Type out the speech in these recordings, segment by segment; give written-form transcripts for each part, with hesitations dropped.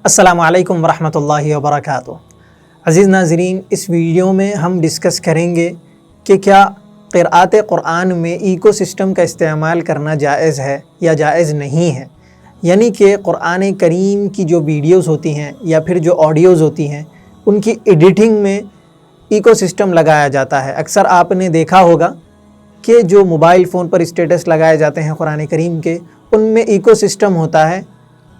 السلام علیکم ورحمۃ اللہ وبرکاتہ۔ عزیز ناظرین، اس ویڈیو میں ہم ڈسکس کریں گے کہ کیا قراءت قرآن میں ایکو سسٹم کا استعمال کرنا جائز ہے یا جائز نہیں ہے، یعنی کہ قرآن کریم کی جو ویڈیوز ہوتی ہیں یا پھر جو آڈیوز ہوتی ہیں ان کی ایڈیٹنگ میں ایکو سسٹم لگایا جاتا ہے۔ اکثر آپ نے دیکھا ہوگا کہ جو موبائل فون پر اسٹیٹس لگائے جاتے ہیں قرآن کریم کے، ان میں ایکو سسٹم ہوتا ہے،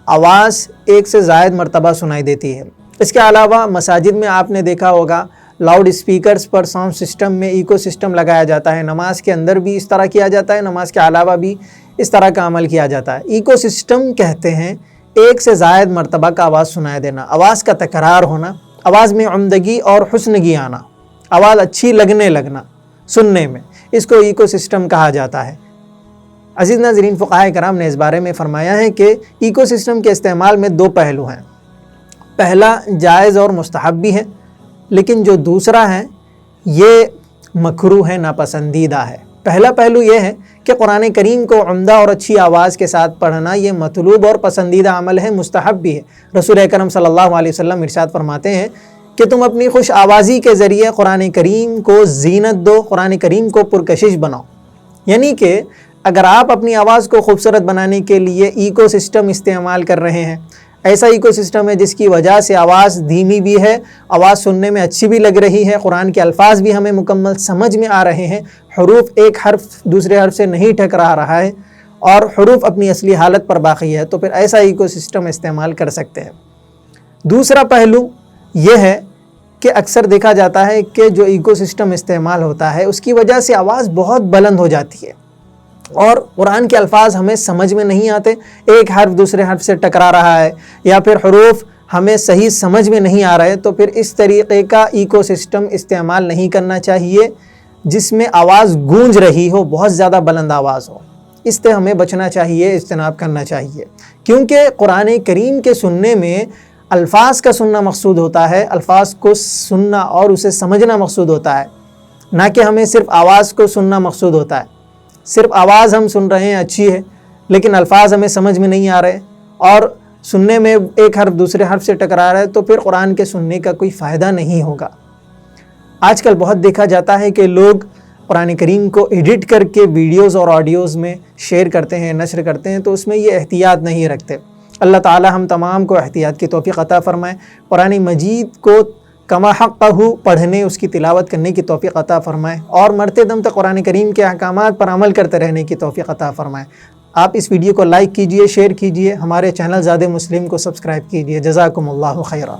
آواز ایک سے زائد مرتبہ سنائی دیتی ہے۔ اس کے علاوہ مساجد میں آپ نے دیکھا ہوگا لاؤڈ اسپیکرز پر ساؤنڈ سسٹم میں ایکو سسٹم لگایا جاتا ہے۔ نماز کے اندر بھی اس طرح کیا جاتا ہے، نماز کے علاوہ بھی اس طرح کا عمل کیا جاتا ہے۔ ایکو سسٹم کہتے ہیں ایک سے زائد مرتبہ کا آواز سنائی دینا، آواز کا تکرار ہونا، آواز میں عمدگی اور حسنگی آنا، آواز اچھی لگنا سننے میں، اس کو ایکو سسٹم کہا جاتا ہے۔ عزیز ناظرین، فقہاء کرام نے اس بارے میں فرمایا ہے کہ ایکو سسٹم کے استعمال میں دو پہلو ہیں۔ پہلا جائز اور مستحب بھی ہے، لیکن جو دوسرا ہے یہ مکروہ ہے، ناپسندیدہ ہے۔ پہلا پہلو یہ ہے کہ قرآن کریم کو عمدہ اور اچھی آواز کے ساتھ پڑھنا یہ مطلوب اور پسندیدہ عمل ہے، مستحب بھی ہے۔ رسول اکرم صلی اللہ علیہ وسلم ارشاد فرماتے ہیں کہ تم اپنی خوش آوازی کے ذریعے قرآن کریم کو زینت دو، قرآن کریم کو پرکشش بناؤ۔ یعنی کہ اگر آپ اپنی آواز کو خوبصورت بنانے کے لیے ایکو سسٹم استعمال کر رہے ہیں، ایسا ایکو سسٹم ہے جس کی وجہ سے آواز دھیمی بھی ہے، آواز سننے میں اچھی بھی لگ رہی ہے، قرآن کے الفاظ بھی ہمیں مکمل سمجھ میں آ رہے ہیں، حروف ایک حرف دوسرے حرف سے نہیں ٹکرا رہا ہے اور حروف اپنی اصلی حالت پر باقی ہے، تو پھر ایسا ایکو سسٹم استعمال کر سکتے ہیں۔ دوسرا پہلو یہ ہے کہ اکثر دیکھا جاتا ہے کہ جو ایکو سسٹم استعمال ہوتا ہے اس کی وجہ سے آواز بہت بلند ہو جاتی ہے اور قرآن کے الفاظ ہمیں سمجھ میں نہیں آتے، ایک حرف دوسرے حرف سے ٹکرا رہا ہے یا پھر حروف ہمیں صحیح سمجھ میں نہیں آ رہے، تو پھر اس طریقے کا ایکو سسٹم استعمال نہیں کرنا چاہیے جس میں آواز گونج رہی ہو، بہت زیادہ بلند آواز ہو۔ اس سے ہمیں بچنا چاہیے، اجتناب کرنا چاہیے، کیونکہ قرآن کریم کے سننے میں الفاظ کا سننا مقصود ہوتا ہے، الفاظ کو سننا اور اسے سمجھنا مقصود ہوتا ہے، نہ کہ ہمیں صرف آواز کو سننا مقصود ہوتا ہے۔ صرف آواز ہم سن رہے ہیں اچھی ہے، لیکن الفاظ ہمیں سمجھ میں نہیں آ رہے اور سننے میں ایک حرف دوسرے حرف سے ٹکرا رہا ہے، تو پھر قرآن کے سننے کا کوئی فائدہ نہیں ہوگا۔ آج کل بہت دیکھا جاتا ہے کہ لوگ قرآن کریم کو ایڈٹ کر کے ویڈیوز اور آڈیوز میں شیئر کرتے ہیں، نشر کرتے ہیں، تو اس میں یہ احتیاط نہیں رکھتے۔ اللہ تعالی ہم تمام کو احتیاط کی توفیق عطا فرمائے، قرآن مجید کو کما حقہ پڑھنے، اس کی تلاوت کرنے کی توفیق عطا فرمائے اور مرتے دم تک قرآن کریم کے احکامات پر عمل کرتے رہنے کی توفیق عطا فرمائے۔ آپ اس ویڈیو کو لائک کیجئے، شیئر کیجئے، ہمارے چینل زاد مسلم کو سبسکرائب کیجئے۔ جزاکم اللہ خیرا۔